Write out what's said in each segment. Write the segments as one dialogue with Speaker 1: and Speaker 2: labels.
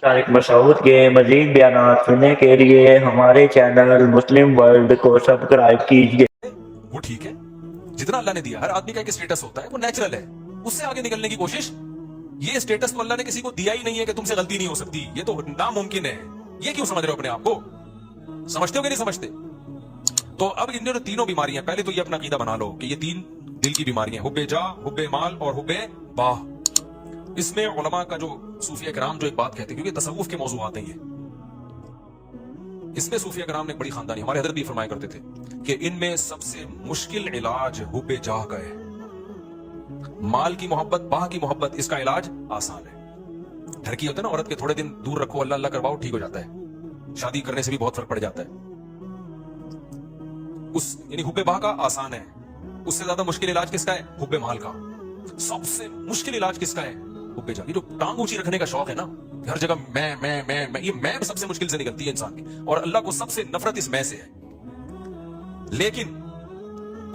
Speaker 1: طارق مسعود کے مزید بیانات سننے کے لیے ہمارے چینل مسلم ورلڈ کو سبسکرائب کیجیے۔
Speaker 2: وہ ٹھیک ہے، جتنا اللہ نے دیا، ہر آدمی کا ایک اسٹیٹس ہوتا ہے، وہ نیچرل ہے، اس سے آگے نکلنے کی کوشش۔ یہ اسٹیٹس تو اللہ نے کسی کو دیا ہی نہیں ہے کہ تم سے غلطی نہیں ہو سکتی، یہ تو ناممکن ہے۔ یہ کیوں سمجھ رہے ہو اپنے آپ کو؟ سمجھتے ہو کہ نہیں سمجھتے؟ تو اب ان جو تینوں بیماریاں، پہلے تو یہ اپنا عقیدہ بنا لو کہ یہ تین دل کی بیماریاں، حب جاہ، حب مال اور حب باہ۔ اس میں علماء کا جو صوفیہ کرام جو ایک بات کہتے ہیں، کیونکہ تصوف کے موضوعات ہیں یہ، اس میں صوفیہ کرام نے ایک بڑی خاندانی، ہمارے حضرت بھی فرمایا کرتے تھے کہ ان میں سب سے مشکل علاج حب جاہ کا ہے۔ مال کی محبت، باہ کی محبت، اس کا علاج آسان ہے۔ ڈھرکی ہوتا ہے نا عورت کے، تھوڑے دن دور رکھو، اللہ اللہ کرواؤ، ٹھیک ہو جاتا ہے۔ شادی کرنے سے بھی بہت فرق پڑ جاتا ہے۔ یعنی حب باہ کا آسان ہے، اس سے زیادہ مشکل علاج کس کا ہے؟ حب مال کا۔ سب سے مشکل علاج کس کا ہے؟ حب جاہ۔ یہ جو ٹانگ اونچی رکھنے کا شوق ہے نا، ہر جگہ میں، یہ میں سب سے مشکل سے نکلتی ہے انسان کی، اور اللہ کو سب سے نفرت اس میں سے ہے۔ لیکن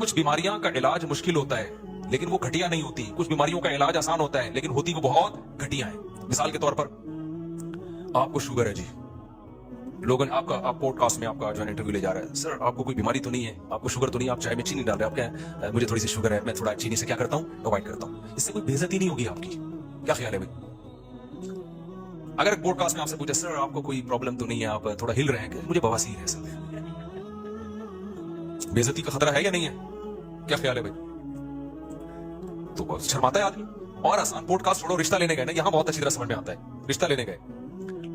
Speaker 2: کچھ بیماریاں کا علاج مشکل ہوتا ہے لیکن وہ گھٹیا نہیں ہوتی، کچھ بیماریوں کا علاج آسان ہوتا ہے لیکن ہوتی وہ بہت گھٹیا ہیں۔ مثال کے طور پر آپ کو شوگر ہے جی، لوگن آپ پوڈ کاسٹ میں آپ کا جو ہے انٹرویو لے جا رہا ہے، سر آپ کو کوئی بیماری تو نہیں ہے، آپ کو شوگر تو نہیں، آپ چائے میں چینی ڈال رہے ہیں، آپ کیا مجھے تھوڑی سی شوگر ہے، میں تھوڑا چینی سے کیا کرتا ہوں، اوائڈ کرتا ہوں۔ اس سے کوئی بے عزتی نہیں ہوگی آپ کی، کیا خیال ہے بھائی؟ اگر پوڈ کاسٹ میں آپ سے پوچھے سر آپ کو کوئی پرابلم تو نہیں ہے، آپ تھوڑا ہل رہے ہیں کہ مجھے بواسیر ہے، سر بے عزتی کا خطرہ ہے یا نہیں ہے؟ کیا خیال ہے بھائی؟ تو شرماتا ہے آدمی۔ اور آسان، پوڈ کاسٹ چھوڑو، رشتہ لینے گئے نا، یہاں بہت اچھی طرح سمجھ میں آتا ہے۔ رشتہ لینے گئے،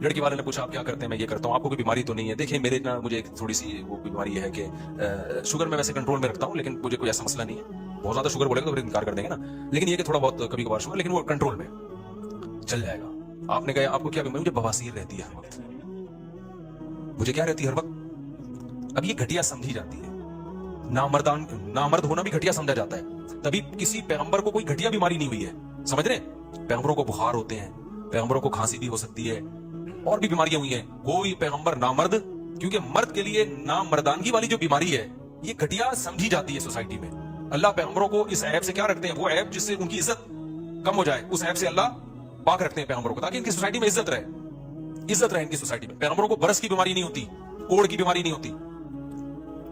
Speaker 2: لڑکی والے نے پوچھا آپ کیا کرتے ہیں؟ میں یہ کرتا ہوں۔ آپ کو کوئی بیماری تو نہیں ہے؟ دیکھیں میرے نا، مجھے ایک تھوڑی سی وہ بیماری ہے کہ شوگر میں ویسے کنٹرول میں رکھتا ہوں لیکن مجھے کوئی ایسا مسئلہ نہیں ہے۔ بہت زیادہ شوگر بولے گا تو پھر انکار کر دیں گے نا، لیکن یہ کہ تھوڑا بہت کبھی کبھار شوگر، لیکن وہ کنٹرول میں چل جائے گا۔ آپ نے کہا آپ کو کیا بیماری؟ مجھے بواسیر رہتی ہے ہر وقت۔ مجھے کیا رہتی ہے ہر وقت؟ اب یہ گھٹیا سمجھی جاتی ہے، نامرد ہونا بھی گھٹیا سمجھا جاتا ہے۔ تبھی کسی پیغمبر کو کوئی گھٹیا بیماری نہیں ہوئی ہے، سمجھ رہے ہیں؟ پیغمبروں کو بخار ہوتے ہیں، پیغمبروں کو کھانسی بھی ہو سکتی ہے، اور بھی بیماریاں ہوئی ہیں، کوئی پیغمبر نامرد، کیونکہ مرد کے لیے نامردانگی والی جو بیماری ہے یہ گھٹیا سمجھی جاتی ہے سوسائٹی میں۔ اللہ پیغمبروں کو اس عیب سے کیا رکھتے ہیں؟ وہ عیب جس سے ان کی عزت کم ہو جائے، اس عیب سے اللہ پاک رکھتے ہیں پیغمبروں کو، تاکہ ان کی سوسائٹی میں عزت رہے ان کی سوسائٹی میں۔ پیغمبروں کو برس کی بیماری نہیں ہوتی، کوڑ کی بیماری نہیں ہوتی۔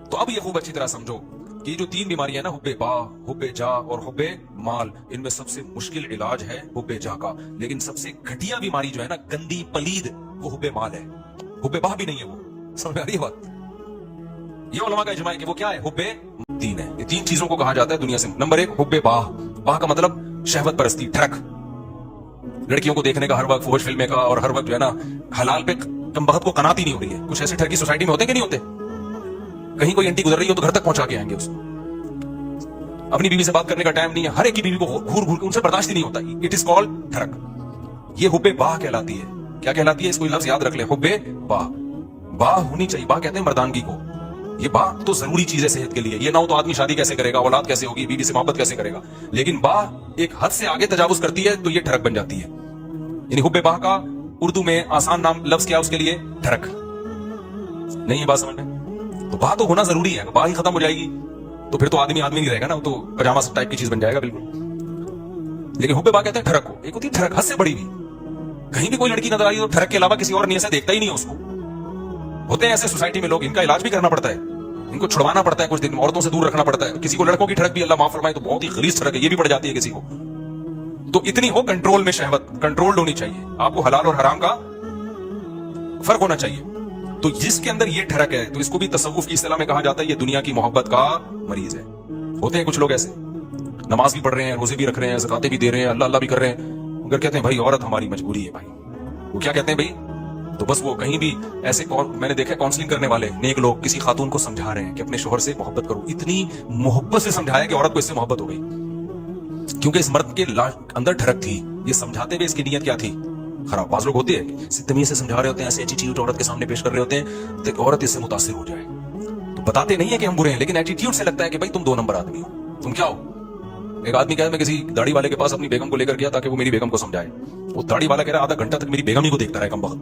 Speaker 2: تو اب یہ خوب اچھی طرح سمجھو کہ یہ جو تین بیماریاں نا، حب باہ، حب جاہ اور حب مال، ان میں سب سے مشکل علاج ہے حب جاہ کا، لیکن سب سے گھٹیا بیماری جو ہے نا، گندی پلید، وہ حب مال ہے، حب باہ بھی نہیں ہے وہ۔ سمجھ میں آ رہی ہے بات؟ یہ علماء کا اجماع ہے کہ وہ کیا ہے؟ حب تین ہے۔ یہ تین چیزوں کو کہا جاتا ہے دنیا سے۔ نمبر ایک حب باہ، باہ کا مطلب شہوت پرستی، ٹھڑک، لڑکیوں کو دیکھنے کا ہر وقت، فوش فلمیں کا، اور ہر وقت جو ہے نا حلال پہ کم بخت کو قناعت ہی نہیں ہو رہی ہے۔ کچھ ایسے ٹھرکی سوسائٹی میں ہوتے ہیں کہ نہیں ہوتے؟ کہیں کوئی انٹی گزر رہی ہو تو گھر تک پہنچا کے آئیں گے اس کو۔ اپنی بیوی سے بات کرنے کا ٹائم نہیں ہے، ہر ایک کی بیوی کو گھور گھور کے ان سے برداشت ہی نہیں ہوتا۔ اٹ از کالڈ ٹھڑک۔ یہ حب باہ کہلاتی ہے۔ کیا کہلاتی ہے؟ اس کو لفظ یاد رکھ لیں، حب باہ۔ باہ ہونی چاہیے، باہ کہتے ہیں مردانگی کو۔ یہ باہ تو ضروری چیز ہے صحت کے لیے، یہ نہ ہو تو آدمی شادی کیسے کرے گا، اولاد کیسے ہوگی، بیوی سے محبت کیسے کرے گا۔ لیکن باہ ایک حد سے آگے تجاوز کرتی ہے تو یہ ٹھڑک بن جاتی ہے۔ یعنی حب باہ کا اردو میں آسان نام لفظ کیا اس کے لیے؟ ٹھڑک۔ نہیں ہے بات سمجھ میں؟ تو باہ تو ہونا ضروری ہے، باہ ہی ختم ہو جائے گی تو پھر تو آدمی نہیں رہے گا نا، تو پجامہ ٹائپ کی چیز بن جائے گا بالکل۔ لیکن حب باہ کہتے ہیں ٹھڑک کو۔ ایک ہوتی ہے ٹھڑک حد سے بڑی بھی، کہیں بھی کوئی لڑکی نظر آئی تو ٹھڑک کے علاوہ کسی اور نیت سے دیکھتا ہی نہیں ہے اس کو۔ ہوتے ہیں ایسے سوسائٹی میں لوگ، ان کا علاج بھی کرنا پڑتا ہے، ان کو چھڑوانا پڑتا ہے، کچھ دن عورتوں سے دور رکھنا پڑتا ہے۔ کسی کو لڑکوں کی ٹھڑک بھی اللہ معاف فرمائے تو بہت ہی غلیظ ٹھڑک ہے، یہ بھی پڑ جاتی ہے کسی کو۔ تو اتنی ہو کنٹرول میں، شہوت کنٹرولڈ ہونی چاہیے، آپ کو حلال اور حرام کا فرق ہونا چاہیے۔ تو جس کے اندر یہ ٹھڑک ہے تو اس کو بھی تصوف کی اصطلاح میں کہا جاتا ہے یہ دنیا کی محبت کا مریض ہے۔ ہوتے ہیں کچھ لوگ ایسے، نماز بھی پڑھ رہے ہیں، روزے بھی رکھ رہے ہیں، زکاتیں بھی دے رہے ہیں، اللہ اللہ بھی کر رہے ہیں، مگر کہتے ہیں بھائی عورت ہماری مجبوری ہے بھائی۔ وہ کیا کہتے ہیں بھائی؟ تو بس وہ کہیں بھی ایسے، میں نے دیکھا کاؤنسلنگ کرنے والے نیک لوگ کسی خاتون کو سمجھا رہے ہیں کہ اپنے شوہر سے محبت کرو، اتنی محبت سے سمجھایا کہ عورت کو اس سے محبت ہو گئی، کیونکہ اس مرد کے اندر ٹھڑک تھی۔ یہ سمجھاتے ہوئے اس کی نیت کیا تھی؟ خراب۔ بعض لوگ ہوتے ہیں تمیز سے سمجھا رہے ہوتے ہیں، ایسے ایٹیٹیوڈ عورت کے سامنے پیش کر رہے ہوتے ہیں تو عورت اس سے متاثر ہو جائے، تو بتاتے نہیں ہے کہ ہم برے ہیں، لیکن ایٹیٹیوڈ سے لگتا ہے کہ بھائی تم دو نمبر آدمی ہو، تم کیا ہو۔ ایک آدمی کہا میں کسی داڑھی والے کے پاس اپنی بیگم کو لے کر گیا تاکہ وہ میری بیگم کو سمجھائے۔ وہ داڑھی والا کہہ رہا آدھا گھنٹہ تک میری بیگم ہی کو دیکھتا رہا کم وقت۔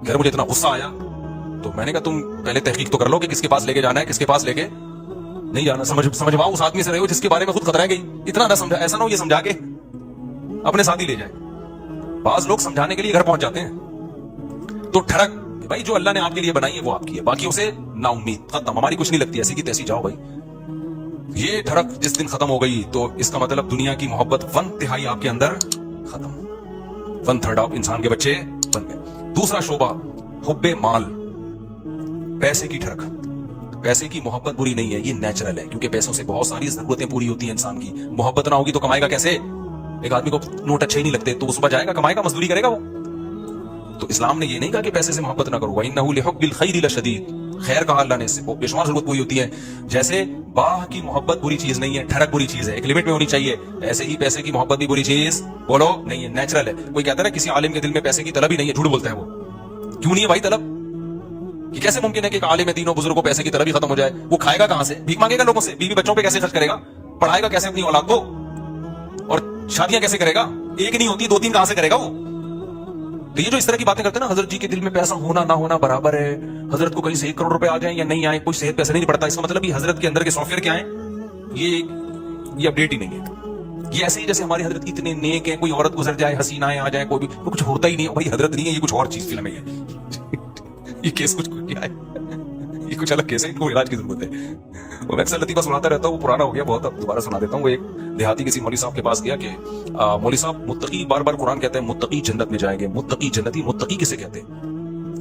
Speaker 2: کہہ رہا مجھے اتنا غصہ آیا، تو میں نے کہا تم پہلے تحقیق تو کر لو کہ کس کے پاس لے کے جانا ہے، کس کے پاس لے کے نہیں جانا۔ سمجھواؤ اس آدمی سے رہے ہو جس کے بارے میں خود خطرہ ہے گئی، اتنا نہ سمجھا، ایسا نہ ہو یہ سمجھا کے اپنے ساتھ ہی لے جائے۔ बाज लोग समझाने के लिए घर पहुंच जाते हैं। तो ठरक भाई जो अल्लाह ने आपके लिए बनाई है वो आपकी है, बाकियों से ना उम्मीद, खत्म, हमारी कुछ नहीं लगती, ऐसी की तैसी जाओ भाई। ये ठरक जिस दिन खत्म हो गई तो इसका मतलब दुनिया की मोहब्बत 1/3 आपके अंदर खत्म, 1/3 आप इंसान के बच्चे बन गए। दूसरा शोबा हुब्बे माल, पैसे की ठरक। पैसे की मोहब्बत बुरी नहीं है, ये नेचुरल है, क्योंकि पैसों से बहुत सारी जरूरतें पूरी होती हैं इंसान की। मोहब्बत ना होगी तो कमाएगा कैसे? एक आदमी को नोट अच्छे ही नहीं लगते तो वो सुबह जाएगा, कमाएगा, मजदूरी करेगा वो। तो इस्लाम ने ये नहीं कहा कि पैसे से मोहब्बत ना करो, वइन्नहु लिहुब्बिल खैरि लशदीद, खैर कहा अल्लाह ने, इससे बेशुमार जरूरत पूरी होती है। जैसे बाह की मोहब्बत बुरी चीज नहीं है, ठरक बुरी चीज है, एक लिमिट में होनी चाहिए, ऐसे ही पैसे की मोहब्बत भी बुरी चीज बोलो नहीं है, नेचुरल है। कोई कहता है ना किसी आलिम के दिल में पैसे की तलब ही नहीं है, झूठ बोलता है वो। क्यों नहीं है भाई तलब? कि कैसे मुमकिन है कि एक आलिम तीनों बुजुर्गों को पैसे की तलब ही खत्म हो जाए? वो खाएगा कहां से? भीख मांगेगा लोगों से? बीवी बच्चों पे कैसे खर्च करेगा? पढ़ाएगा कैसे अपनी औलाद को? और शादियां कैसे करेगा? एक नहीं होती, 2-3 कहां से करेगा वो? तो ये जो इस तरह की बातें करते हैं ना, हजरत जी के दिल में पैसा होना ना होना बराबर है, हजरत को कहीं से 1 करोड़ रुपए आ जाए या नहीं आए, कोई सेहत पैसे नहीं पड़ता, इसका मतलब ये हजरत के अंदर के सॉफ्टवेयर क्या है, ये अपडेट ही नहीं है। ये ऐसे ही जैसे हमारे हजरत इतने नेक है, कोई औरत गुजर जाए, हसीनाएं आ जाए, कोई भी तो कुछ होता ही नहीं है भाई, हजरत नहीं है, ये कुछ और चीज फिल्म है ये केस कुछ क्या है, ये कुछ अलग केस है, इनको इलाज की जरूरत है। वो मैं अक्सर लतीफा सुनाता रहता हूँ, वो पुराना हो गया बहुत, अब दोबारा सुना देता हूँ। वो एक देहाती किसी मौलवी साहब के पास गया कि मौलवी साहब, मुत्तकी, बार बार कुरान कहते हैं मुत्तकी जन्नत में जाएंगे, मुत्तकी जन्नती, मुत्तकी किसे कहते हैं?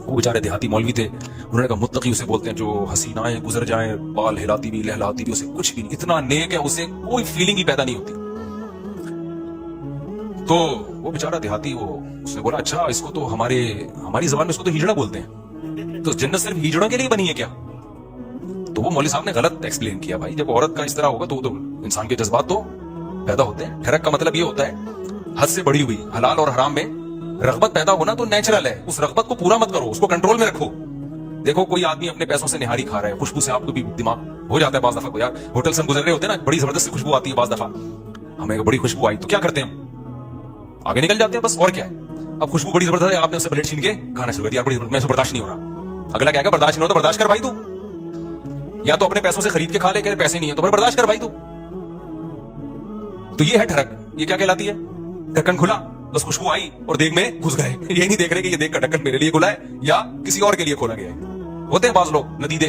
Speaker 2: वो बेचारे देहाती मौलवी थे, उन्होंने कहा मुत्तकी उसे बोलते हैं जो हसीनाएं गुजर जाएं, बाल हिलाती भी लहलाती भी, उसे कुछ भी नहीं, इतना नेक है, उसे कोई फीलिंग ही पैदा नहीं होती। तो वो बेचारा देहाती, वो उसने बोला अच्छा, इसको तो हमारी जबान में इसको तो हिजड़ा बोलते हैं, तो जन्नत सिर्फ हिजड़ों के लिए बनी है क्या? तो वो मौलवी साहब ने गलत एक्सप्लेन किया, भाई जब औरत का इस तरह होगा तो इंसान के जज्बात तो पैदा होते हैं। ठरक का मतलब ये होता है हद से बढ़ी हुई, हलाल और हराम में रगबत पैदा होना तो नेचुरल है, उस रगबत को पूरा मत करो, उसको कंट्रोल में रखो। देखो कोई आदमी अपने पैसों से निहारी खा रहा है, खुशबू से आपको भी दिमाग हो जाता है बाज दफा, यार होटल से हम गुजर रहे होते हैं ना, बड़ी जबरदस्त खुशबू आती है, बाज दफा हमें बड़ी खुशबू आई तो क्या करते हैं हम, आगे निकल जाते हैं बस, और क्या है। अब खुशबू बड़ी जबरदस्त है, आपने उससे प्लेट छीन के खाना शुरू कर दिया, बड़ी मैं बर्दाश्त नहीं हो रहा, अगला क्या बर्दाश्त नहीं हो तो बर्दाश्त कर भाई तू, या तो अपने पैसों से खरीद के खा ले, पैसे नहीं है तो फिर बर्दाश्त कर भाई तू। तो ये है ठरक, ये क्या कहलाती है? ढक्कन खुला, बस खुशबू आई और देख में घुस गए, ये नहीं देख रहे कि ये देख का ढक्कन मेरे लिए खुला है या किसी और के लिए खोला गया है। होते हैं बाज लोग नदीदे,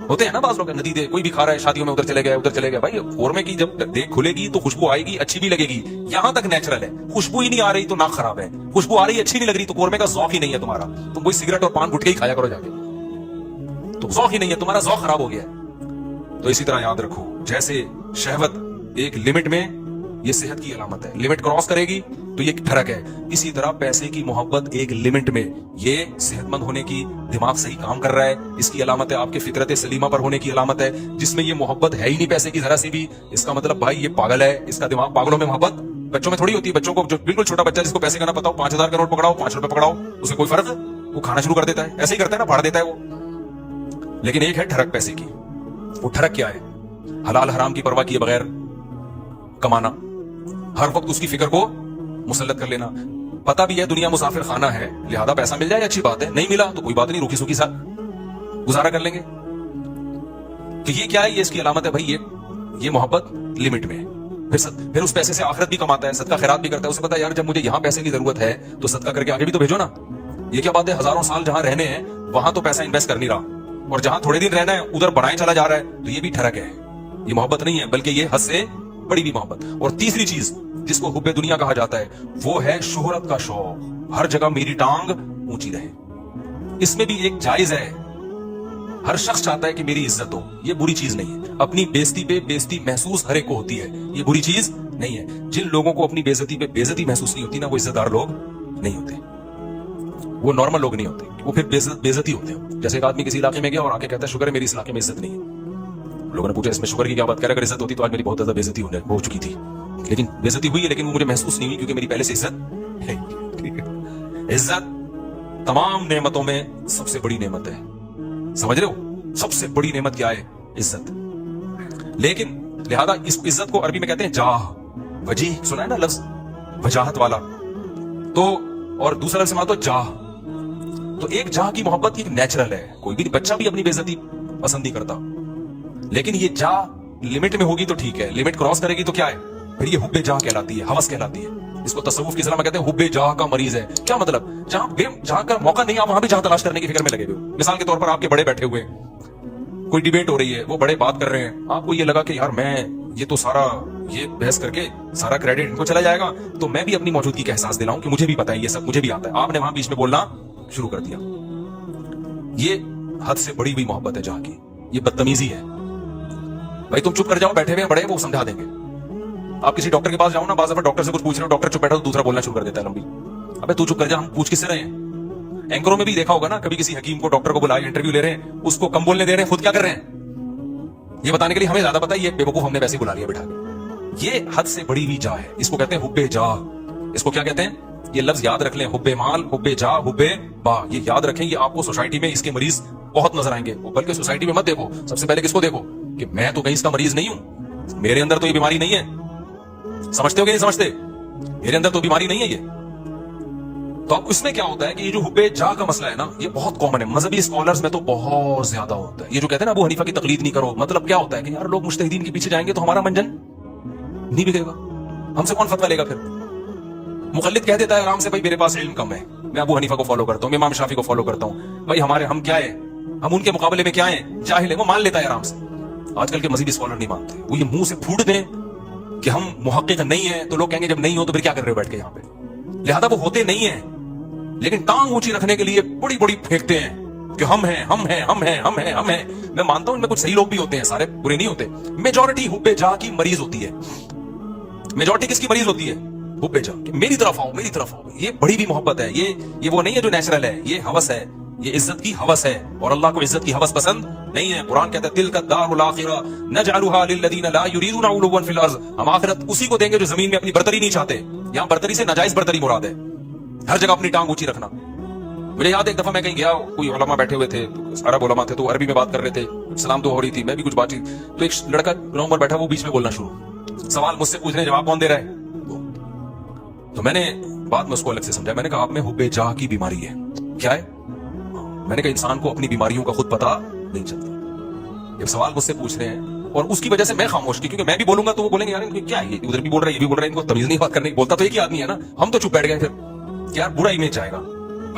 Speaker 2: होते हैं ना बाज लोग नदीदे, कोई भी खा रहा है शादियों में, उधर चले गए भाई, कोरमे की जब देख खुलेगी तो खुशबू आएगी, अच्छी भी लगेगी, यहां तक नेचुरल है। खुशबू ही नहीं आ रही तो नाक खराब है, खुशबू आ रही अच्छी नहीं लग रही तो कोरमे का ज़ौक़ ही नहीं है तुम्हारा, तुम कोई सिगरेट और पान गुटके ही खाया करो जाके, तो ज़ौक़ ही नहीं है तुम्हारा, ज़ौक़ खराब हो गया है। तो इसी तरह याद रखो, जैसे शहवत एक लिमिट में, ये सेहत की अलामत है, लिमिट क्रॉस करेगी तो ये ठरक है। इसी तरह पैसे की मोहब्बत एक लिमिट में, ये सेहतमंद होने की, दिमाग सही काम कर रहा है, इसकी अलामत है, आपके फितरत सलीमा पर होने की अलामत है। जिसमें ये मोहब्बत है ही नहीं पैसे की जरा सी भी, इसका मतलब भाई ये पागल है, इसका दिमाग, पागलों में मोहब्बत बच्चों में थोड़ी होती है। बच्चों को, जो बिल्कुल छोटा बच्चा जिसको पैसे का ना पता हो, 5000 का नोट पकड़ाओ, 5 रुपए पकड़ाओ, उसे कोई फर्क, वो खाना शुरू कर देता है, ऐसे ही करता है ना, फाड़ देता है वो। लेकिन एक है ठरक पैसे की, वो ठरक क्या है? हलाल हराम की परवाह किए बगैर कमाना, हर वक्त उसकी फिक्र को मुसल्लत कर लेना, पता भी है दुनिया मुसाफिर खाना है, लिहाजा पैसा मिल जाए अच्छी बात है, नहीं मिला तो कोई बात नहीं, रूखी सूखी साथ गुजारा कर लेंगे। तो ये क्या है? ये इसकी अलामत है भाई, ये मोहब्बत लिमिट में है। फिर उस पैसे से आखिरत भी कमाता है, सदका खैरात भी करता है, उसे पता है यार जब मुझे यहां पैसे की जरूरत है तो सदका करके आगे भी तो भेजो ना। ये क्या बात है, हजारों साल जहां रहने हैं वहां तो पैसा इन्वेस्ट कर नहीं रहा, और जहां थोड़े दिन रहना है उधर बढ़ाए चला जा रहा है, तो ये भी ठरक है, ये मोहब्बत नहीं है, बल्कि ये हद से बड़ी भी मोहब्बत। और तीसरी चीज जिसको हुब्बे दुनिया कहा जाता है, वो है शोहरत का शौक, हर जगह मेरी टांग ऊंची रहे। इसमें भी एक जायज है, हर शख्स चाहता है कि मेरी इज्जत हो, ये बुरी चीज नहीं है। अपनी बेइज्जती पे बेइज्जती महसूस हर एक को होती है, ये बुरी चीज नहीं है। जिन लोगों को अपनी बेइज्जती पे बेइज्जती महसूस नहीं होती ना, वो इज्जतदार लोग नहीं होते, वो नॉर्मल लोग नहीं होते, वो फिर बेइज्जती होते हैं। जैसे एक आदमी किसी इलाके में गया और आके कहता है शुक्र है मेरी इस इलाके में इज्जत नहीं है। लोगों ने पूछा इसमें शुक्र की क्या बात, कह रहा अगर इज्जत होती तो आज मेरी बहुत ज्यादा बेइज्जती हो चुकी थी, लेकिन बेइज्जती हुई है, लेकिन वो मुझे महसूस नहीं हुई क्योंकि मेरी पहले से इज्जत है। ठीक है, इज्जत तमाम नेमतों में सबसे बड़ी नेमत है, समझ रहे हो? सबसे बड़ी नेमत क्या है? इज्जत। लेकिन लिहाजा इस इज्जत को अरबी में कहते हैं जाह, वजीह सुना है ना लफ्ज, वजाहत वाला। तो और दूसरा लफ्ज तो जाह, तो एक जाह की मोहब्बत एक नेचुरल है, कोई भी बच्चा भी अपनी बेइज्जती पसंद नहीं करता, लेकिन ये जाह लिमिट में होगी तो ठीक है, लिमिट क्रॉस करेगी तो क्या है? फिर ये हुब्बे जाह कहलाती है, हवस कहलाती है। इसको तसव्वुफ की इस्लाम में कहते हैं हुब्बे जाह का मरीज है। क्या मतलब? जहां का मौका नहीं, आप वहां भी जहां तलाश करने की फिक्र में लगे हुए हो। मिसाल के तौर पर आपके बड़े बैठे हुए हैं, कोई डिबेट हो रही है, वो बड़े बात कर रहे हैं, आपको ये लगा कि यार मैं ये तो सारा ये बहस करके सारा क्रेडिट इनको चला जाएगा, तो मैं भी अपनी मौजूदगी का एहसास दिलाऊं कि मुझे भी पता है, ये सब मुझे भी आता है। आपने वहां बीच में बोलना शुरू कर दिया। ये हद से बड़ी हुई मोहब्बत है जहां की, ये बदतमीजी है। भाई तुम चुप कर जाओ, बैठे हुए बड़े वो समझा देंगे। आप किसी डॉक्टर के पास जाओ ना, बाज़ दफा डॉक्टर से कुछ पूछ रहे हो, डॉक्टर चुप बैठा तो दूसरा बोलना शुरू कर देता है लंबी। अबे तू चुप कर जा, हम पूछ किससे रहे हैं? एंकरों में भी देखा होगा ना, कभी किसी हकीम को डॉक्टर को बुलाया, इंटरव्यू ले रहे हैं, उसको कम बोलने दे रहे हैं, खुद क्या कर रहे हैं ये बताने के लिए हमें ज्यादा पता है, ये बेवकूफ हमने वैसे ही बुला लिया बिठा के। ये हद से बड़ी हुई जा है, इसको कहते हैं हुब्बे जा। इसको क्या कहते हैं? ये लफ्ज याद रख लें, हुब्बे माल, हुब्बे जा, हुब्बे बा, ये याद रखें। ये आपको सोसाइटी में इसके मरीज बहुत नजर आएंगे। बल्कि सोसाइटी में मत देखो, सबसे पहले किसको देखो कि मैं तो कहीं इसका मरीज नहीं हूं, मेरे अंदर तो ये बीमारी नहीं है। समझते हो कि नहीं समझते? मेरे अंदर तो बीमारी नहीं है ये। तो अब इसमें क्या होता है कि ये जो हुब्बे जा का मसला है ना, ये बहुत कॉमन है, मजहबी स्कॉलर्स में तो बहुत ज्यादा होता है। ये जो कहते हैं ना अबू हनीफा की तकलीद नहीं करो, मतलब क्या होता है कि यार लोग मुज्तहिदीन के पीछे जाएंगे तो हमारा मंजन नहीं बिगड़ेगा, हमसे कौन फतवा लेगा? फिर मुकल्लिद कह देता है आराम से, भाई मेरे पास इल्म कम है, मैं अबू हनीफा को फॉलो करता हूँ, मैं इमाम शाफी को फॉलो करता हूँ, भाई हम क्या है, हम उनके मुकाबले में क्या है, जाहिल है, वो मान लेता है आराम से। आजकल के मजहबी स्कॉलर नहीं मानते, वो ये मुंह से फूट दें कि हम मुहक्किक नहीं है, तो लोग कहेंगे जब नहीं हो तो फिर क्या कर रहे हो बैठ के यहाँ पे। लिहाजा वो होते नहीं है, लेकिन टांग ऊंची रखने के लिए बड़ी बड़ी फेंकते हैं कि हम हैं, हम हैं, हम हैं, हम हैं, हम हैं। मैं मानता हूं इनमें कुछ सही लोग भी होते हैं, सारे बुरे नहीं होते। मेजॉरिटी हुब्बे जा की मरीज होती है। मेजॉरिटी किसकी मरीज होती है? हुब्बे जा, मेरी तरफ आओ, मेरी तरफ आओ। ये बड़ी भी मोहब्बत है, ये वो नहीं है जो नेचुरल है, ये हवस है, ये इज्जत की हवस है। और अल्लाह को इज्जत की हवस पसंद नहीं है। कुरान कहता है तिलका दारुल आखिरा नजअलुहा लिल्लज़ीना ला युरीदूना उलुवन फिल अर्ज़, हम आखिरत उसी को देंगे जो जमीन में अपनी बर्तरी नहीं चाहते। यहां बर्तरी से नाजायज बर्तरी मुराद है, हर जगह अपनी टांग ऊंची रखना। मुझे याद है एक दफा मैं कहीं गया, कोई उलमा बैठे हुए थे, अरब उलमा थे, तो अरबी में बात कर रहे थे, सलाम तो हो रही थी, मैं भी कुछ बातचीत, तो एक लड़का ग्राउंड पर बैठा, वो बीच में बोलना शुरू, सवाल मुझसे पूछ रहे, जवाब कौन दे रहा है? तो मैंने बात में उसको अलग से समझा। मैंने कहा आप में हुब्बे जाह की बीमारी है। क्या है? मैंने कहा इंसान को अपनी बीमारियों का खुद पता नहीं चलता। जब सवाल मुझसे पूछ रहे हैं और उसकी वजह से मैं खामोश की, क्योंकि मैं भी बोलूंगा तो वो बोलेंगे यार इनको क्या है, उधर भी बोल रहा है, ये भी बोल रहा है, इनको तमीज नहीं बात करने की। बोलता तो एक ही आदमी है ना, हम तो चुप बैठ गए। फिर यार बुरा इमेज जाएगा,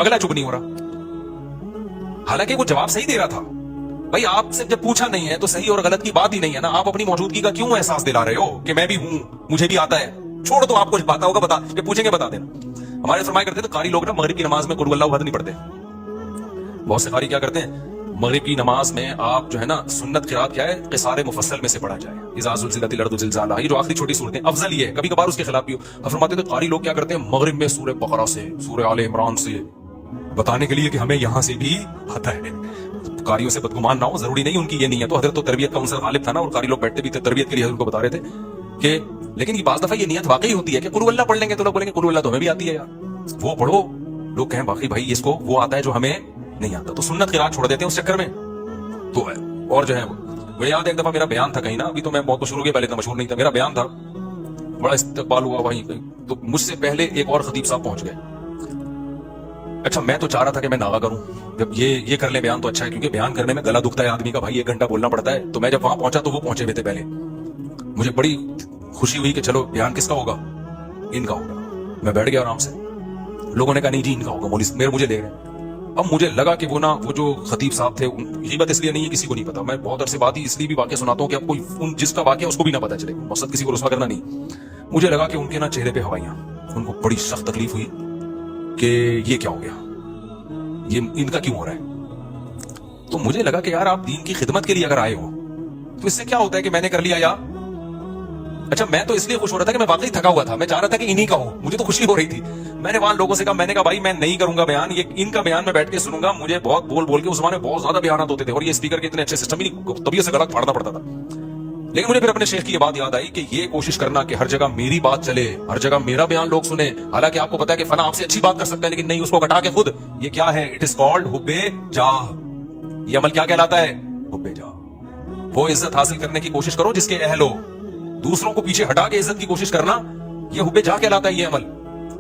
Speaker 2: अगला चुप नहीं हो रहा। हालांकि वो जवाब सही दे रहा था। भाई आपसे जब पूछा नहीं है तो सही और गलत की बात ही नहीं है ना। आप अपनी मौजूदगी का क्यों एहसास दिला रहे हो कि मैं भी हूं, मुझे भी आता है? छोड़ दो, आपको पता होगा, बता, जब पूछेंगे बता देना। हमारे फरमाया करते थे कारी लोग ना मगरिब की नमाज में कुल वल्लाहु अहद नहीं पढ़ते। बहुत से कारी क्या करते हैं, मगरिब की नमाज में आप जो है ना सुन्नत क़िराअत क्या है, क़िसारे मुफस्सल में से पढ़ा जाए, इज़ा ज़ुलज़िलतिल अर्दु ज़िलज़ालहा, ये जो आखिरी छोटी सूरतें अफजल ही है, कभी कभार उसके खिलाफ भी हो। फरमाते थे कारी लोग क्या करते हैं, मगरिब में सूरह बकरा से, सूरह आले इमरान से बताने के लिए कि हमें यहां से भी आता है। कारियों से बदगुमान ना हो, जरूरी नहीं उनकी ये नहीं है। तो हजरत तो तरबियत का उनसे गालिब था ना, और कारी लोग बैठते भी थे तरबियत के लिए, उनको बता रहे थे कि लेकिन ये बाज़ दफा ये नियत वाकई होती है कि कुल अल्लाह पढ़ लेंगे तो लोग बोलेंगे कुल अल्लाह तो हमें भी आती है यार, वो पढ़ो। लोग कहें बाकी भाई इसको वो आता है जो हमें नहीं आता, तो सुन्नत क़िराअत छोड़ देते हैं उस चक्कर में। तो है और जो है मुझे याद है एक दफा मेरा बयान था कहीं ना, अभी तो मैं बहुत शुरू के पहले इतना मशहूर नहीं था, मेरा बयान था, बड़ा इस्तकबाल हुआ वहीं, तो मुझसे पहले एक और खतीब साहब पहुंच गए। अच्छा मैं तो चाह रहा था कि मैं नागा करूं, जब ये कर ले बयान तो अच्छा है, क्योंकि बयान करने में गला दुखता है आदमी का, भाई 1 घंटा बोलना पड़ता है। तो मैं जब वहां पहुंचा तो वो पहुंचे हुए थे पहले, मुझे बड़ी खुशी हुई कि चलो बयान किसका होगा, इनका होगा। मैं बैठ गया आराम से, लोगों ने कहा नहीं जी इनका होगा, मौलवी मुझे देख रहे। अब मुझे लगा कि वो ना वो जो खतीब साहब थे, ये बात इसलिए नहीं है किसी को नहीं पता, मैं बहुत अरसे बाद ही इसलिए भी वाकया सुनाता हूँ कि आपको जिसका वाकया उसको भी ना पता चले, मकसद किसी को रुसवा करना नहीं। मुझे लगा कि उनके ना चेहरे पे हवाइयां, उनको बड़ी सख्त तकलीफ हुई कि ये क्या हो गया, ये इनका क्यों हो रहा है। तो मुझे लगा कि यार आप दीन की खिदमत के लिए अगर आए हो तो इससे क्या होता है कि मैंने कर लिया, या अच्छा मैं तो इसलिए खुश हो रहा था कि मैं वाकई थका हुआ था, मैं चाह रहा था कि इन्हीं का हो, मुझे तो खुशी हो रही थी। मैंने वहां लोगों से कहा, मैंने कहा भाई मैं नहीं करूंगा बयान, ये इनका बयान मैं बैठ के सुनूंगा। मुझे बहुत बोल के उस जमाने बहुत ज्यादा बयान होते थे, और ये स्पीकर के इतने अच्छे सिस्टम ही नहीं, तबीयत से गला फाड़ना पड़ता था। लेकिन मुझे फिर अपने शेख की ये बात याद आई कि ये कोशिश करना कि हर जगह मेरी बात चले, हर जगह मेरा बयान लोग सुने, हालांकि आपको पता है कि फना आपसे अच्छी बात कर सकता है, लेकिन नहीं, उसको घटा के खुद, ये क्या है, इट इज कॉल्ड हुब्बे जाह। ये अमल क्या कहलाता है, हुब्बे जाह। वो इज्जत हासिल करने की कोशिश करो जिसके अहल हो, दूसरों को पीछे हटा के इज्जत की कोशिश करना, ये हुब्बे जाह कहलाता है। ये अमल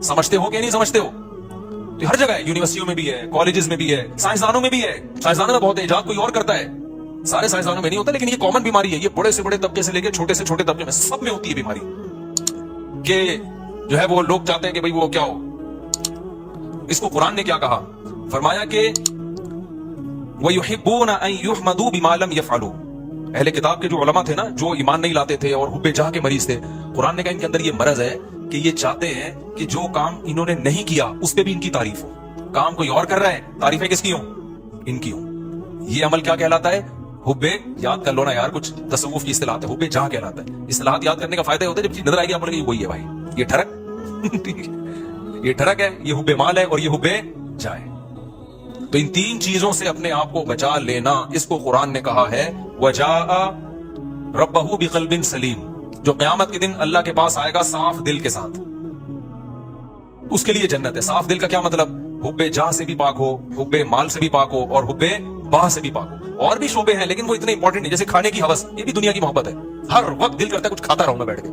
Speaker 2: समझते हो कि नहीं समझते हो? तो हर जगह है, यूनिवर्सिटियों में भी है, कॉलेजेस में भी है, साइंसदानों में भी है। साइंसदानों में बहुत इजाद कोई और करता है, सारे साइंसदानों में नहीं होता, लेकिन ये कॉमन बीमारी है, ये बड़े से बड़े तबके से लेकर छोटे से छोटे तबके में सब में होती है बीमारी। कि जो है वो लोग चाहते हैं कि भाई वो क्या हो। इसको कुरान ने क्या कहा, फरमाया कि वयुहिब्बूना अन युहमदू बिमा लम यफअलू। अहले किताब के जो उलमा थे ना, जो ईमान नहीं लाते थे और हुब्बे जाह के मरीज थे, कुरान ने कहा इनके अंदर ये मरज है कि ये चाहते हैं कि जो काम इन्होंने नहीं किया उस पे भी इनकी तारीफ हो। काम कोई और कर रहा है, तारीफें किसकी हो? इनकी हो। ये अमल क्या कहलाता है? हुब्बे, याद कर लो ना यार, कुछ तसव्वुफ की इस्तिलाह है, हुब्बे जाह कहलाता है। इस्तिलाह याद करने का फायदा होता है, जब चीज नजर आएगी आप बोलेंगे वही है भाई, ये ठरक ये ठरक है, ये हुब्बे माल है और ये हुब्बे जाह है। तो इन तीन चीजों से अपने आप को बचा लेना, इसको कुरान ने कहा है वजाआ रब्बहू बिक़ल्बिन सलीम, जो क़यामत के दिन अल्लाह के पास आएगा साफ दिल के साथ, उसके लिए जन्नत है। साफ दिल का क्या मतलब? हुब्बे जाह से भी पाक हो, हुब्बे माल से भी पाक हो और हुब्बे बाह से भी पाक हो। और भी शोबे हैं लेकिन वो इतने इंपॉर्टेंट नहीं, जैसे खाने की हवस, ये भी दुनिया की मोहब्बत है। हर वक्त दिल करता है कुछ खाता रहूं मैं बैठ के,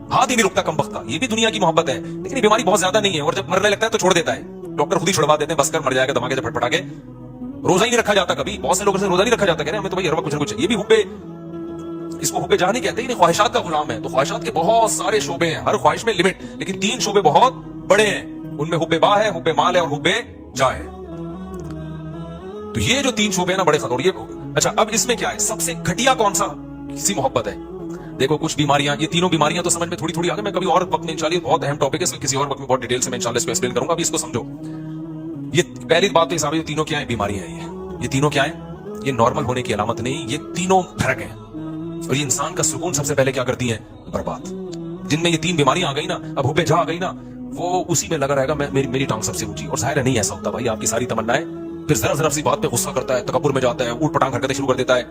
Speaker 2: हाथ ही नहीं रुकता कम वक्त का, ये भी दुनिया की मोहब्बत है। लेकिन ये बीमारी बहुत ज्यादा नहीं है और जब मरने लगता है तो छोड़ देता है, डॉक्टर खुद ही छुड़वा देते हैं, बस कर मर जाएगा धमाके से फटफटा के। रोजा ही नहीं रखा जाता कभी, बहुत से लोगों से रोजा नहीं रखा जाता, कह रहे हैं हमें तो भाई हर वक्त कुछ ना कुछ। ये भी हुब्बे, इसको हुब्बे जाह नहीं कहते, इन्हें ख्वाहिशात का गुलाम है। तो ख्वाहिशात के बहुत सारे शोबे हैं, हर ख्वाहिश में लिमिट, लेकिन तीन शोबे बहुत बड़े हैं, उनमें हुब्बे बाह है, हुब्बे माल है और हुब्बे जाह है। तो ये जो तीन शोबे हैं ना बड़े खतरनाक। ये अच्छा, अब इसमें क्या है, सबसे घटिया कौन सा किसी मोहब्बत है? देखो कुछ बीमारियां, ये तीनों बीमारियां तो समझ में थोड़ी थोड़ी आ गई, मैं कभी और वक्त में इंशाल्लाह, बहुत अहम टॉपिक है, इसमें किसी और वक्त में बहुत डिटेल से मैं इंशाल्लाह इसको एक्सप्लेन करूंगा। अभी इसको समझो। ये पहली बात तो ये तीनों क्या है? बीमारियां हैं। ये तीनों क्या है? ये नॉर्मल होने की अलामत नहीं, ये तीनों फर्क है और ये इंसान का सुकून सबसे पहले क्या करती है? बर्बाद। जिनमें ये तीन बीमारियां आ गई ना, अब हुब्बे जाह आ गई ना, वो उसी में लगा रहेगा मेरी टांग सबसे ऊंची। और जाहिर है नहीं ऐसा होता भाई, आपकी सारी तमन्नाएं, फिर जरा जरा सी बात पे गुस्सा करता है, तकब्बुर में जाता है, ऊट पटांग हरकतें शुरू कर देता है।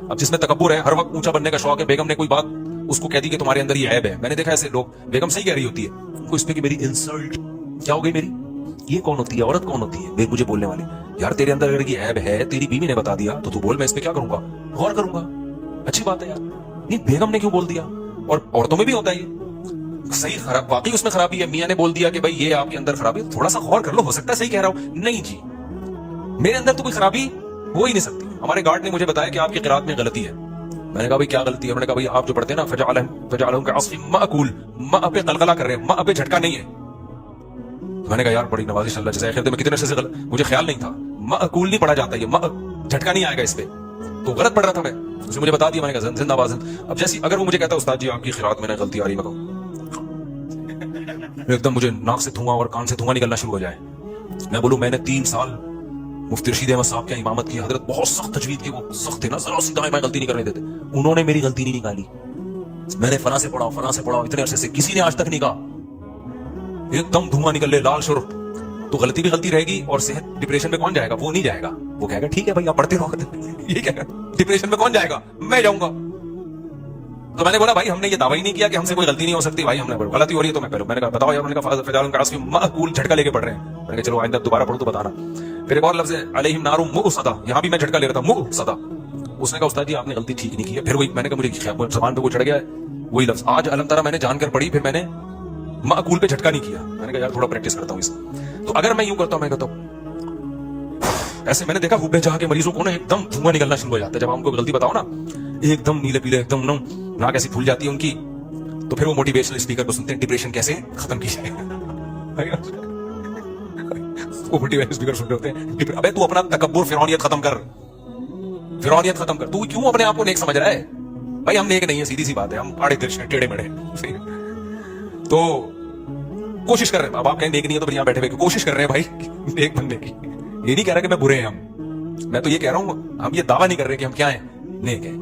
Speaker 2: अब जिसमें तकब्बुर है, हर वक्त ऊंचा बनने का शौक है, बेगम ने कोई बात उसको कह दी कि तुम्हारे अंदर ये ऐब है। मैंने देखा ऐसे लोग, बेगम सही कह रही होती है, उनको इस पे कि मेरी इंसल्ट क्या हो गई मेरी, ये कौन होती है, औरत कौन होती है मुझे बोलने वाली? यार तेरे अंदर अगर ये ऐब है, तेरी बीवी ने बता दिया तो तू बोल, मैं इस पे क्या करूंगा, गौर करूंगा, अच्छी बात है यार। नहीं, बेगम ने क्यों बोल दिया? और औरतों में भी होता है ये, सही खराब, वाकई उसमें खराबी है, मियां ने बोल दिया कि भाई ये आपके अंदर खराबी है, थोड़ा सा गौर कर लो, हो सकता है सही कह रहा हूं। नहीं जी, मेरे अंदर तो कोई खराबी हो ही नहीं सकती। हमारे गार्ड ने मुझे बताया कि आपकी क़िराअत में गलती है। मैंने कहा भाई क्या गलती है? उन्होंने कहा भाई आप जो पढ़ते हैं ना फजअलहुम कअस्फिन मअकूल, मा पे कलकला कर रहे हैं, मा पे झटका नहीं है। मैंने कहा यार बड़ी नवाजिश, अल्लाह जज़ाए खैर दे, मैं कितने से मुझे ख्याल नहीं था, मअकूल नहीं पढ़ा जाता, ये झटका नहीं आएगा इस पे, तो गलत पढ़ रहा था मैं, उसने मुझे बता दिया। मैंने कहा जिंदाबाद। अब जैसी अगर वो मुझे कहता उस्ताद जी आपकी क़िराअत में गलती आ रही, मैं एकदम मुझे नाक से धुआं और कान से धुआं निकलना शुरू हो जाए, मैं बोलूं मैंने 3 साल मुफ्ती रशीद अहमद साहब की इमामत की, हजरत बहुत सख्त तजवीद की, वो सख्त थे ना, जरा सी दाएं बाएं गलती नहीं करने देते, उन्होंने मेरी गलती नहीं निकाली। मैंने फना से पढ़ा इतने अरसे से, किसी ने आज तक नहीं कहा, एकदम धुआं निकल ले, लाल शुरू। तो गलती भी गलती रहेगी और सेहत, डिप्रेशन में कौन जाएगा? वो नहीं जाएगा, वो कहेगा ठीक है भाई आप पढ़ते रहो। ये कहेगा डिप्रेशन में कौन जाएगा? मैं जाऊंगा। तो मैंने बोला भाई हमने ये दावा ही नहीं किया कि हमसे कोई गलती नहीं हो सकती, भाई हमने गलती हो रही है तो मैं करूं। मैंने कहा बताओ यार, मैंने कहा फजअलहुम कअस्फिन मअकूल, झटका लेके पढ़ रहे हैं। मैंने कहा चलो आइंदा दोबारा पढ़ो तो बताना। फिर एक और लफ्ज है अलैहिम नारुम मुअसदा, यहां भी मैं झटका ले रहा था, मुअसदा। उसने कहा उस्ताद जी आपने गलती ठीक नहीं की है। फिर वही मैंने कहा मुझे ज़बान पे वो चढ़ गया है वही लफ्ज, आज अलम तरा मैंने जानकर पढ़ी, फिर मैंने मअकूल पे झटका नहीं किया। मैंने कहा यार थोड़ा प्रैक्टिस करता हूं इसका। तो अगर मैं यूं करता हूं, मैं कहता हूं ऐसे, मैंने देखा हुब्बे जाह के मरीजों को ना एकदम धुआं निकलना शुरू हो जाता है, जब हमको गलती बताओ ना, एकदम नीले पीले, एकदम नाक ऐसी फूल जाती है उनकी। तो फिर वो मोटिवेशनल स्पीकर को सुनते हैं, डिप्रेशन कैसे खत्म की जाए। वो मोटिवेशनल स्पीकर सुन रहे होते हैं, अबे तू अपना तकब्बुर, फिरौनियत खत्म कर, फिरौनियत खत्म कर, तू क्यों अपने आप को नेक समझ रहा है? भाई हम नेक नहीं है, सीधी सी बात है, हम आड़े तिरछे टेढ़े मेढ़े। तो कोशिश कर रहे हैं, अब आप कहें नेक नहीं है तो यहां बैठे हुए कोशिश कर रहे हैं भाई नेक बनने की। ये नहीं कह रहा कि मैं बुरे हैं हम, मैं तो ये कह रहा हूं, हम ये दावा नहीं कर रहे कि हम क्या हैं, नेक हैं।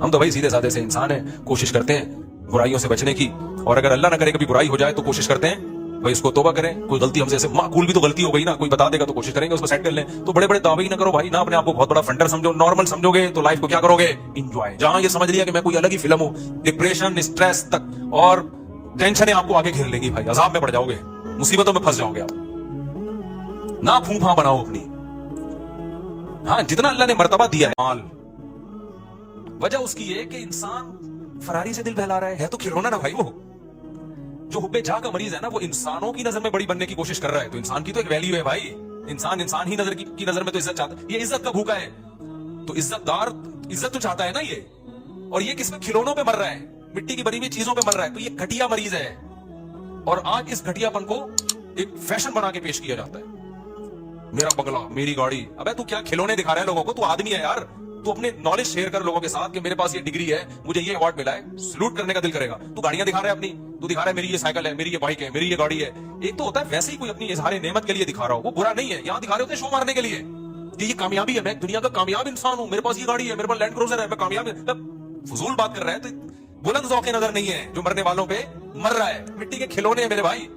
Speaker 2: हम तो भाई सीधे साधे से इंसान हैं, कोशिश करते हैं बुराइयों से बचने की, और अगर अल्लाह ना करे कभी बुराई हो जाए तो कोशिश करते हैं भाई इसको तौबा करें। कोई गलती हमसे, जैसे माकूल भी तो गलती हो गई ना, कोई बता देगा तो कोशिश करेंगे उसको सेट कर लें। तो बड़े बड़े दावे ही ना करो भाई, ना अपने आप को बहुत बड़ा फंडर समझो। नॉर्मल समझोगे तो लाइफ को क्या करोगे? एंजॉय। जहां ये समझ लिया कि मैं कोई अलग ही फिल्म हूं, डिप्रेशन, स्ट्रेस तक और टेंशनें आपको आगे घेर लेंगी भाई, अजाब में पड़ जाओगे, मुसीबतों में फंस जाओगे आप। ना फूफा बनाओ अपनी। हाँ, जितना अल्लाह ने मर्तबा दिया है माल, वजह उसकी है कि इंसान फरारी से दिल बहला रहा है तो खिलौना ना भाई। वो जो हुब्बे जाह का मरीज है ना, वो इंसानों की नजर में बड़ी बनने की कोशिश कर रहा है। तो इंसान की तो एक वैल्यू है भाई, इंसान ही नजर की नजर में तो इज्जत चाहता है। ये इज्जत का भूखा है, तो इज्जतदार इज्जत तो चाहता है ना ये, और ये किसमें खिलौनों पे मर रहा है, मिट्टी की बनी हुई चीजों पे मर रहा है। तो ये घटिया मरीज है, और आज इस घटियापन को एक फैशन बना के पेश किया जाता है। मेरा बंगला, मेरी गाड़ी। अबे तू क्या खिलौने दिखा रहा है लोगों को? तू आदमी है यार। तू अपने नॉलेज शेयर कर लोगों के साथ कि मेरे पास ये डिग्री है, मुझे ये अवार्ड मिला है, सलूट करने का दिल करेगा। तू गाड़ियां दिखा रहा है अपनी, तू दिखा रहा है मेरी ये साइकिल है, मेरी ये बाइक है, मेरी ये गाड़ी है। एक तो होता है वैसे ही कोई अपनी इजहार नेमत के लिए दिखा रहा हो, वो बुरा नहीं है। यहाँ दिखा रहे होते हैं शो मारने के लिए कि ये कामयाबी है, मैं दुनिया का कामयाब इंसान हूं, मेरे पास ये गाड़ी है, मेरे पास लैंड क्रूजर है, मैं कामयाब। फजूल बात कर रहा है। तो बुलंद ज़ौक़े नजर नहीं है जो मरने वालों पे मर रहा है। मिट्टी के खिलौने हैं मेरे भाई।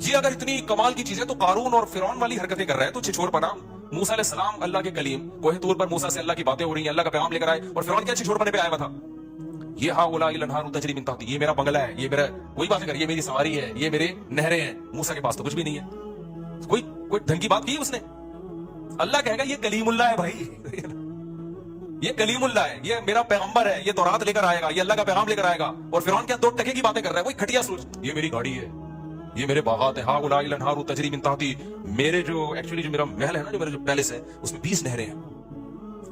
Speaker 2: ये अगर इतनी कमाल की चीज है तो कारून और फिरौन वाली हरकतें कर रहा है तो छिछोरपना। मूसा अलैहिस्सलाम अल्लाह के कलीम, कोहे तूर पर मूसा से अल्लाह की बातें हो रही हैं, अल्लाह का पैगाम लेकर आए, और फिरौन क्या छिछोरपने पे आया हुआ था? ये हाउलाइल अनहारु तजरी मिन तहती, ये मेरा बंगला है, ये मेरा, वही बातें कर, ये मेरी सवारी है, ये मेरे नहरें हैं। मूसा के पास तो कुछ भी नहीं है। कोई ढंग की बात की उसने? अल्लाह कहेगा ये कलीमुल्लाह है भाई, ये कलीमुल्लाह है, ये मेरा पैगंबर है, ये तौरात लेकर आएगा, ये अल्लाह का पैगाम लेकर आएगा। और फिरौन क्या 2 टके की बातें कर रहा है? कोई घटिया सोच। ये मेरी गाड़ी है, ये मेरे बागात है, हाउलाइल अनहारु तजरी मिन तहती, मेरे जो एक्चुअली जो मेरा महल है ना, जो मेरा जो पैलेस है, उसमें 20 नहरें हैं।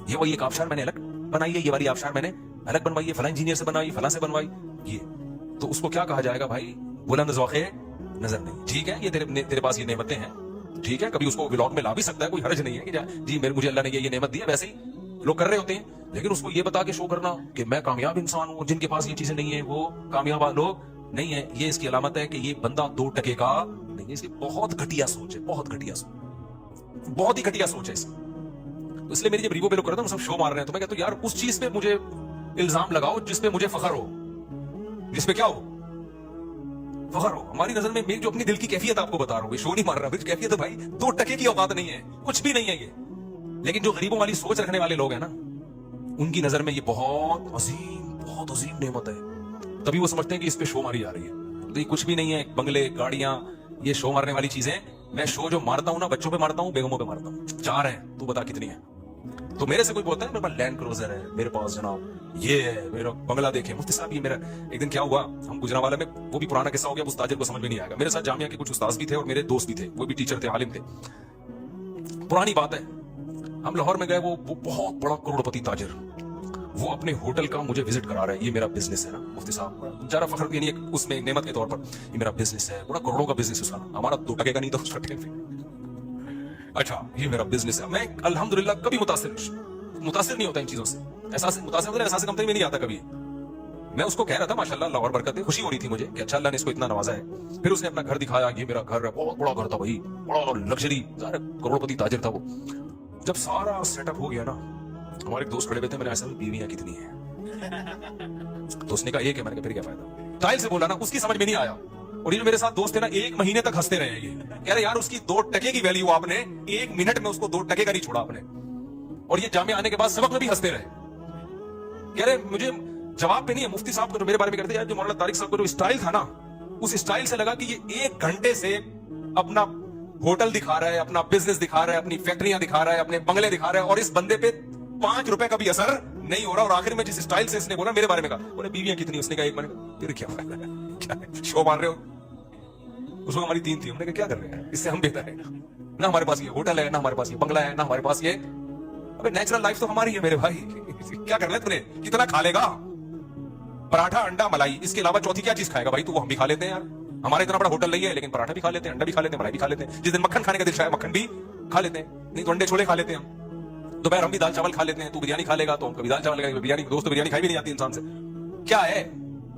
Speaker 2: ये वही एक आबशार मैंने अलग बनाई है, ये वाली आबशार मैंने अलग बनवाई है, फलां इंजीनियर से बनवाई, फलां से बनवाई। ये तो उसको क्या कहा जाएगा भाई? बुलंद ज़ौक़े नजर नहीं। ठीक है, ये तेरे पास ये नेमतें हैं, ठीक है, कभी उसको व्लॉग में ला भी सकता है, कोई हर्ज नहीं है कि जी मुझे अल्लाह ने ये नेमत दी है। वैसे ही लोग कर रहे होते हैं, लेकिन उसको ये बता के शो करना कि मैं कामयाब इंसान हूं, जिनके पास ये चीजें नहीं है वो कामयाब लोग नहीं है, ये इसकी अलामत है कि ये बंदा 2 टके का नहीं है। इसकी बहुत घटिया सोच है, बहुत घटिया सोच, बहुत ही घटिया सोच है इसकी। तो इसलिए मेरी जब रीवो पे लोग करते हैं सब शो मार रहे हैं, तो मैं कहता हूं यार उस चीज पे मुझे इल्जाम लगाओ जिसपे मुझे फखर हो, जिसपे क्या हो, फखर हो। हमारी नजर में मैं जो अपनी दिल की कैफियत आपको बता रहा हूँ, शो नहीं मार रहा, कैफियत है भाई, 2 टके की औकात नहीं है, कुछ भी नहीं है ये। लेकिन जो गरीबों वाली सोच रखने वाले लोग हैं ना, उनकी नजर में ये बहुत अजीम नेमत है। तभी वो समझते हैं कि इस पे शो मारी जा रही है। तो ये कुछ भी नहीं है, बंगले, गाड़ियां, ये शो मारने वाली चीजें। मैं शो जो मारता हूं ना, बच्चों पे मारता हूं, बेगमों पे मारता हूं। 4 हैं, तू बता कितनी है? तो मेरे से कोई बोलता है मेरे पास लैंड क्रूजर है, मेरे पास जनाब ये है, मेरा बंगला देखे मुफ्ती साहब। ये मेरा एक दिन क्या हुआ, हम गुजरांवाला में, वो भी पुराना किस्सा हो गया, उस ताजिर को समझ में नहीं आएगा। मेरे साथ जामिया के कुछ उस्ताद भी थे और मेरे दोस्त भी थे, वो भी टीचर थे, आलिम थे। पुरानी बात है, हम लाहौर में गए, वो बहुत बड़ा करोड़पति ताजिर, वो अपने होटल का मुझे विजिट करा रहा है। ये मेरा बिजनेस है ना मुफ्ती साहब, जरा फख्र यानी उसमें नेमत के तौर पर, ये मेरा बिजनेस है, बड़ा करोड़ों का बिजनेस उसका, हमारा 2 टके का नहीं था उसका टाइम पे। अच्छा, ये मेरा बिजनेस है। मैं अल्हम्दुलिल्लाह कभी मुतासिर नहीं होता इन चीजों से, एहसास कमतरी में नहीं आता कभी। मैं उसको कह रहा था माशाल्लाह अल्लाह और बरकत है, खुशी हो रही थी मुझे कि अच्छा अल्लाह ने इसको इतना नवाजा है। फिर उसने अपना घर दिखाया, ये मेरा घर है, बहुत बड़ा घर था भाई, बड़ा लग्जरी, करोड़पति ताजिर था वो। जब सारा सेटअप हो गया ना, हमारे दोस्त खड़े हुए थे, मैंने ऐसा बीवियां कितनी हैं? तो उसने कहा एक है। मैंने कहा फिर क्या फायदा? टाइल से बोला ना, उसकी समझ में नहीं आया। और ये जो मेरे साथ दोस्त थे ना, 1 महीने तक हंसते रहे। ये कह रहे यार उसकी 2 टके की वैल्यू आपने 1 मिनट में उसको 2 टके का नहीं छोड़ा आपने। और ये जामिया आने के बाद सबक में भी हंसते रहे। कह रहे मुझे जवाब पे नहीं है मुफ्ती साहब को जो मेरे बारे में करते यार, जो मौलाना तारिक साहब को जो स्टाइल था ना, उस स्टाइल से लगा कि ये 1 घंटे से अपना होटल दिखा रहा है, अपना बिजनेस दिखा रहा है, अपनी फैक्ट्रियां दिखा रहा है, अपने बंगले दिखा रहा है, और इस बंदे पे 5 रुपए का भी असर नहीं हो रहा। और आखिर में जिस स्टाइल से इसने बोला मेरे बारे में कहा, बोले बीवियां कितनी? उसने कहा 1। मैंने कहा फिर क्या फायदा है, क्या शो मार रहे हो? उसमें हमारी 3 थी। हमने कहा क्या कर रहे हैं, इससे हम बेहतर है ना, हमारे पास ये होटल है ना, हमारे पास ये बंगला है ना, हमारे पास ये। अबे नेचुरल लाइफ तो हमारी है मेरे भाई, क्या करना है तूने? कितना खा लेगा? पराठा, अंडा, मलाई, इसके अलावा चौथी क्या चीज खाएगा भाई? तो वो हम भी खा लेते हैं यार, हमारा इतना बड़ा होटल नहीं है, लेकिन पराठा भी खा लेते हैं, अंडा भी खा लेते हैं, मलाई भी खा लेते हैं। जिस दिन मक्खन खाने का दिल चाहे मक्खन भी खा लेते हैं, नहीं तो अंडे छोले खा लेते हैं हम। दोपहर हम भी दाल चावल खा लेते हैं। तू बिरयानी खा लेगा तो हम कभी दाल चावल खाएंगे। बिरयानी, दोस्त बिरयानी खाई भी नहीं आती इंसान से। क्या है,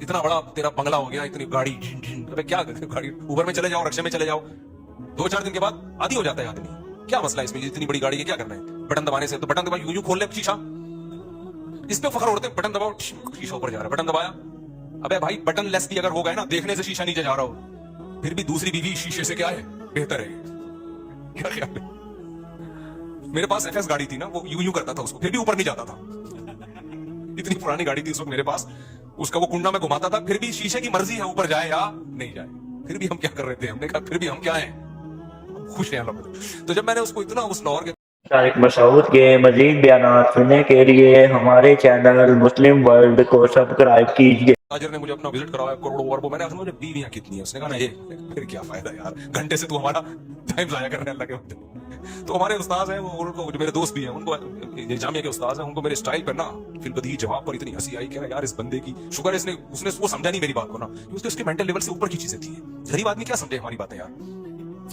Speaker 2: इतना बड़ा तेरा बंगला हो गया, इतनी गाड़ी, अबे क्या गाड़ी, ऊबर में चले जाओ, रक्शे में चले जाओ, 2-4 दिन के बाद आदी हो जाता है आदमी। क्या मसला है इसमें? इतनी बड़ी गाड़ी है, क्या करना है? बटन दबाने से, तो बटन दबा, यूं खोल ले शीशा, इस पे फखर उड़ते हैं, बटन दबाओ शीशा ऊपर जा रहा है, बटन दबाया। अबे भाई बटन लेस भी अगर हो गए ना, देखने से शीशा नीचे जा रहा हो, फिर भी दूसरी बीवी शीशे से क्या है, बेहतर है। क्या ख्याल है? मेरे पास एफएस गाड़ी थी ना, वो यूं करता था उसको, फिर भी ऊपर नहीं जाता था। इतनी पुरानी गाड़ी थी उस वक्त मेरे पास, उसका वो कुंडा में घुमाता था, फिर भी शीशे की मर्जी है ऊपर जाए या नहीं जाए। फिर भी हम क्या कर रहे थे? हमने कहा फिर भी हम क्या हैं, खुश हैं अल्लाह। तो जब मैंने उसको इतना उस लाहौर के
Speaker 1: तारिक मसूद के मजीद बयान सुनने के लिए हमारे चैनल मुस्लिम वर्ल्ड को सब्सक्राइब कीजिए।
Speaker 2: ताजिर ने मुझे अपना विजिट करवाया, करोड़ों अरबों। मैंने मुझे बीवियां कितनी है? उसने कहा ना ये। फिर क्या फायदा यार, घंटे से तू हमारा टाइम जाया कर रहे हैं अल्लाह के वक्त। तो हमारे उस्ताद हैं, वो उनको जो मेरे दोस्त भी हैं, उनको ये जामिया के उस्ताद हैं, उनको मेरे स्टाइल पर ना फिलबदी जवाब पर इतनी हंसी आई कि यार इस बंदे की शुक्र है इसने उसने वो समझा नहीं मेरी बात को ना, क्योंकि उसके मेंटल लेवल से ऊपर की चीजें थी। गरीब आदमी क्या समझे हमारी बातें यार,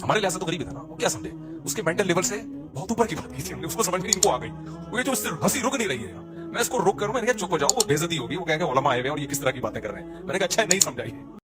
Speaker 2: हमारे लिहाज से तो गरीब ही था ना, वो क्या समझे, उसके मेंटल लेवल से बहुत ऊपर की बात की थी, उसको समझ में इनको आ गई। वो ये जो उससे हंसी रुक नहीं रही है, मैं इसको रुक करूं, मैंने कहा चुप हो जाओ, वो बेइज्जती होगी, वो कहेंगे उलमा आए हुए हैं और ये किस तरह की बातें कर रहे हैं। मैंने कहा अच्छा नहीं समझाइए।